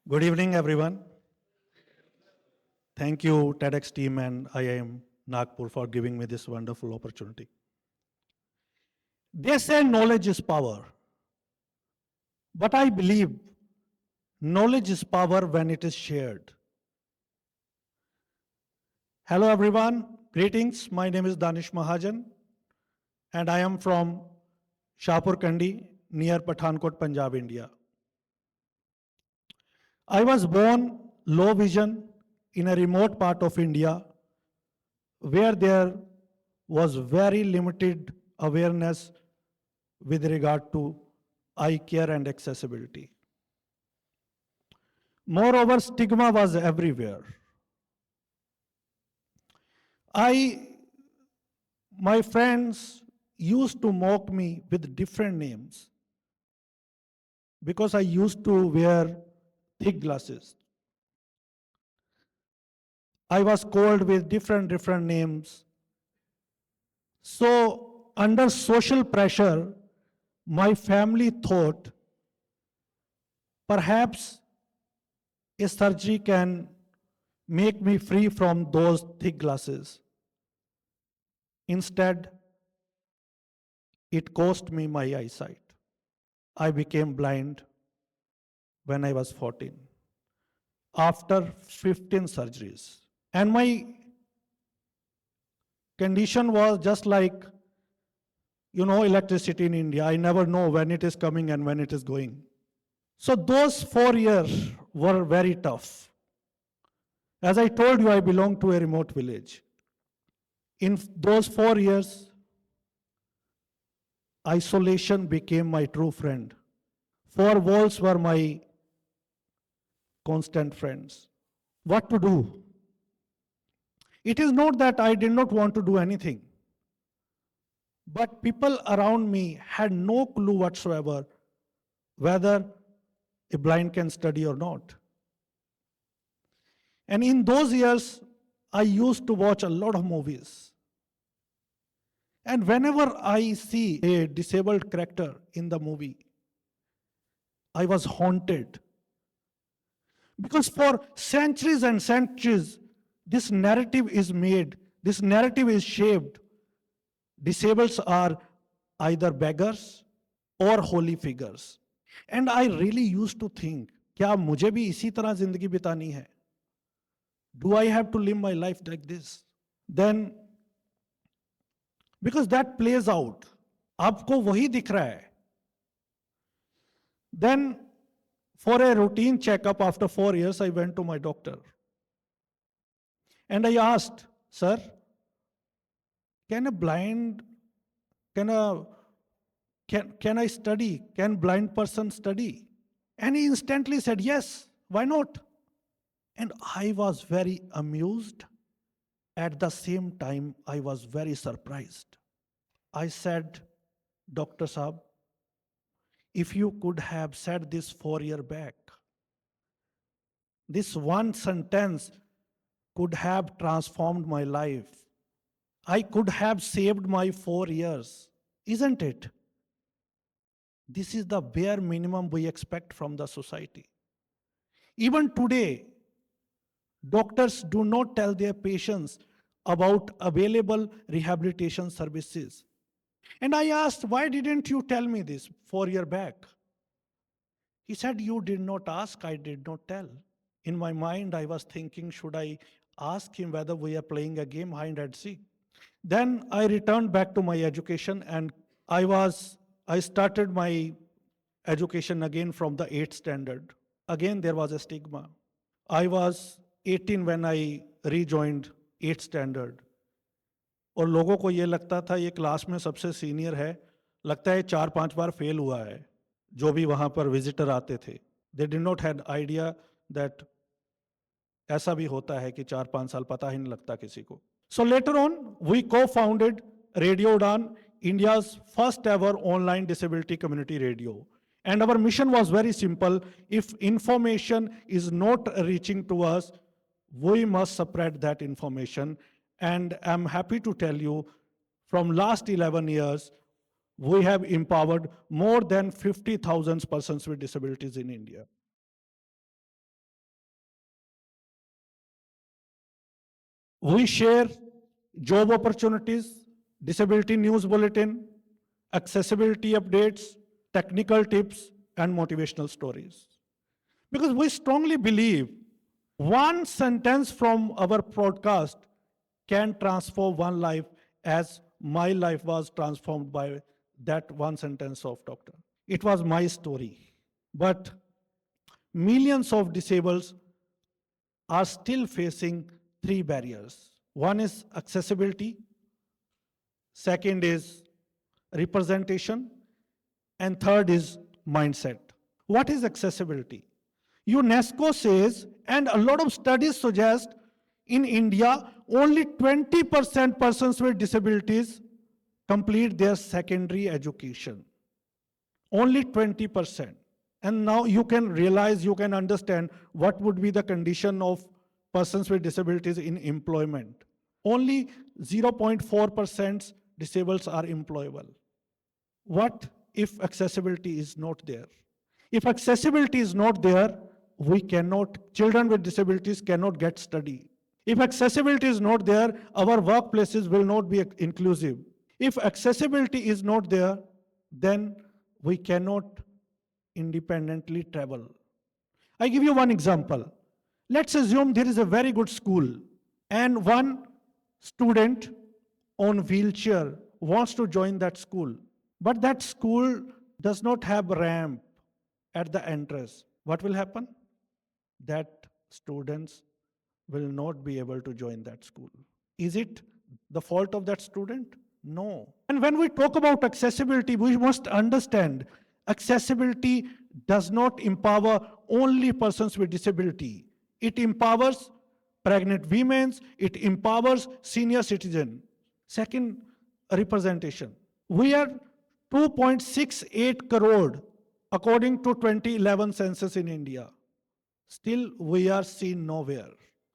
Good evening, everyone. Thank you, TEDx team and IIM Nagpur for giving me this wonderful opportunity. They say knowledge is power, but I believe knowledge is power when it is shared. Hello, everyone. Greetings. My name is Danish Mahajan, and I am from Shahpur Kandi, near Pathankot, Punjab, India. I was born low vision in a remote part of India where there was very limited awareness with regard to eye care and accessibility. Moreover, stigma was everywhere. My friends used to mock me with different names because I used to wear thick glasses. I was called with different names. So, under social pressure, my family thought perhaps a surgery can make me free from those thick glasses. Instead, it cost me my eyesight. I became blind when I was 14, after 15 surgeries. And my condition was just like, electricity in India. I never know when it is coming and when it is going. So those 4 years were very tough. As I told you, I belong to a remote village. In those 4 years, isolation became my true friend. Four walls were my constant friends. What to do? It is not that I did not want to do anything, but people around me had no clue whatsoever whether a blind can study or not. And in those years, I used to watch a lot of movies. And whenever I see a disabled character in the movie, I was haunted. Because for centuries and centuries, this narrative is made, this narrative is shaped. Disabled are either beggars or holy figures. And I really used to think, क्या मुझे भी इसी तरह जिंदगी बितानी है? Do I have to live my life like this? Then, because that plays out, आपको वही दिख रहा है. Then, for a routine checkup after 4 years, I went to my doctor. And I asked, sir, can I study? Can blind person study? And he instantly said, yes, why not? And I was very amused. At the same time, I was very surprised. I said, Dr. Saab, if you could have said this 4 years back, this one sentence could have transformed my life. I could have saved my 4 years, isn't it? This is the bare minimum we expect from the society. Even today, doctors do not tell their patients about available rehabilitation services. And I asked, why didn't you tell me this 4 years back? He said, you did not ask, I did not tell. In my mind, I was thinking, should I ask him whether we are playing a game hide and seek? Then I returned back to my education and I started my education again from the 8th standard. Again, there was a stigma. I was 18 when I rejoined 8th standard. और लोगों को ये लगता था ये class में सबसे senior है, लगता है 4-5 बार फेल हुआ है, जो भी वहाँ पर विजिटर आते थे. They did not had idea that ऐसा भी होता है कि 4-5 साल पता ही नहीं लगता किसी को. So later on, we co-founded Radio Udaan, India's first ever online disability community radio. And our mission was very simple. If information is not reaching to us, we must spread that information. And I'm happy to tell you, from last 11 years, we have empowered more than 50,000 persons with disabilities in India. We share job opportunities, disability news bulletin, accessibility updates, technical tips, and motivational stories. Because we strongly believe one sentence from our podcast can transform one life, as my life was transformed by that one sentence of doctor. It was my story. But millions of disabled are still facing three barriers. One is accessibility, second is representation, and third is mindset. What is accessibility? UNESCO says, and a lot of studies suggest, in India, only 20% persons with disabilities complete their secondary education. Only 20%. And now you can realize, you can understand what would be the condition of persons with disabilities in employment. Only 0.4% disabled are employable. What if accessibility is not there? If accessibility is not there, children with disabilities cannot get study. If accessibility is not there, our workplaces will not be inclusive. If accessibility is not there, then we cannot independently travel. I give you one example. Let's assume there is a very good school and one student on wheelchair wants to join that school, but that school does not have ramp at the entrance. What will happen? That students will not be able to join that school. Is it the fault of that student? No. And when we talk about accessibility, we must understand accessibility does not empower only persons with disability. It empowers pregnant women, it empowers senior citizens. Second, representation. We are 2.68 crore according to 2011 census in India. Still, we are seen nowhere.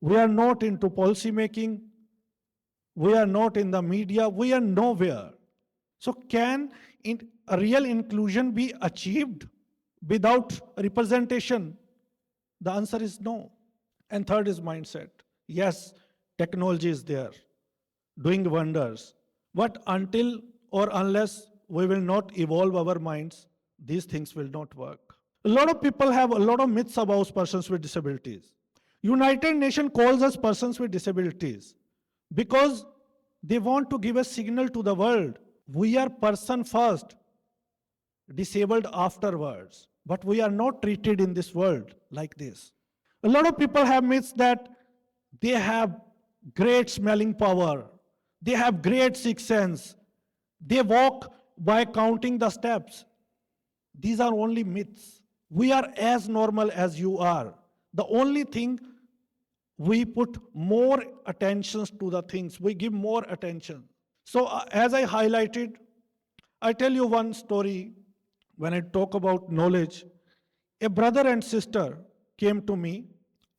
We are not into policy making. We are not in the media. We are nowhere. So can a real inclusion be achieved without representation? The answer is no. And third is mindset. Yes, technology is there, doing wonders. But until or unless we will not evolve our minds, these things will not work. A lot of people have a lot of myths about persons with disabilities. United Nations calls us persons with disabilities because they want to give a signal to the world. We are person first, disabled afterwards. But we are not treated in this world like this. A lot of people have myths that they have great smelling power. They have great sixth sense. They walk by counting the steps. These are only myths. We are as normal as you are. The only thing, we put more attention to the things. We give more attention. So as I highlighted, I tell you one story when I talk about knowledge. A brother and sister came to me.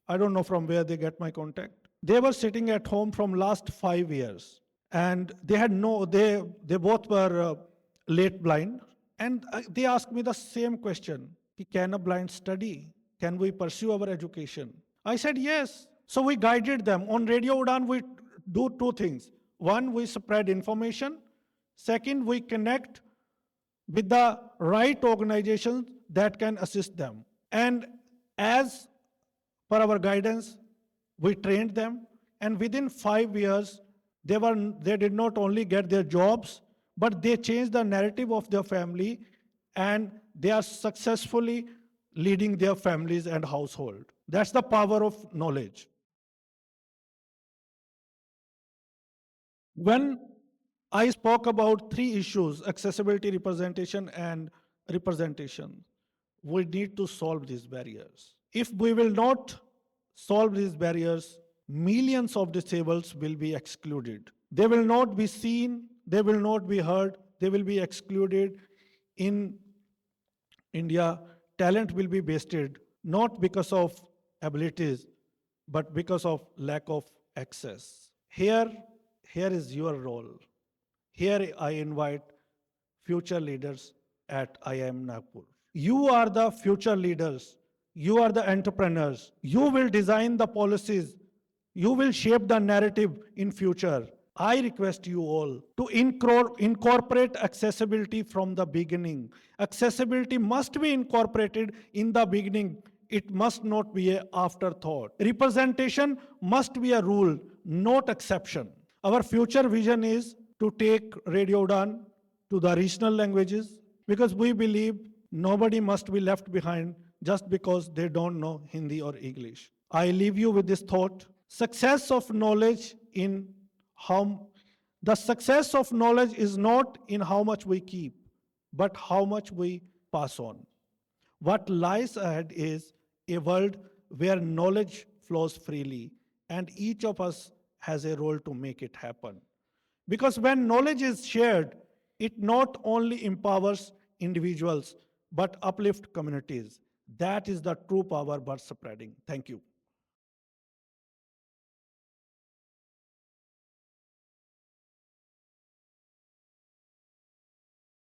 I don't know from where they get my contact. They were sitting at home from last 5 years. And they both were late blind. And they asked me the same question. Can a blind study? Can we pursue our education? I said yes. So we guided them. On Radio Udaan, we do two things. One, we spread information. Second, we connect with the right organizations that can assist them. And as per our guidance, we trained them. And within 5 years, they did not only get their jobs, but they changed the narrative of their family, and they are successfully leading their families and household. That's the power of knowledge. When I spoke about three issues, accessibility, representation, and representation, we need to solve these barriers. If we will not solve these barriers, millions of disabled will be excluded. They will not be seen, they will not be heard, they will be excluded. In India, talent will be wasted, not because of abilities, but because of lack of access. Here is your role. Here I invite future leaders at IIM Nagpur. You are the future leaders. You are the entrepreneurs. You will design the policies You will shape the narrative in future. I request you all to incorporate accessibility from the beginning. Accessibility must be incorporated in the beginning. It must not be an afterthought. Representation must be a rule, not exception. Our future vision is to take Radio Udaan to the regional languages because we believe nobody must be left behind just because they don't know Hindi or English. I leave you with this thought. Success of knowledge in how the success of knowledge is not in how much we keep, but how much we pass on. What lies ahead is a world where knowledge flows freely, and each of us has a role to make it happen. Because when knowledge is shared, it not only empowers individuals, but uplifts communities. That is the true power worth spreading. Thank you.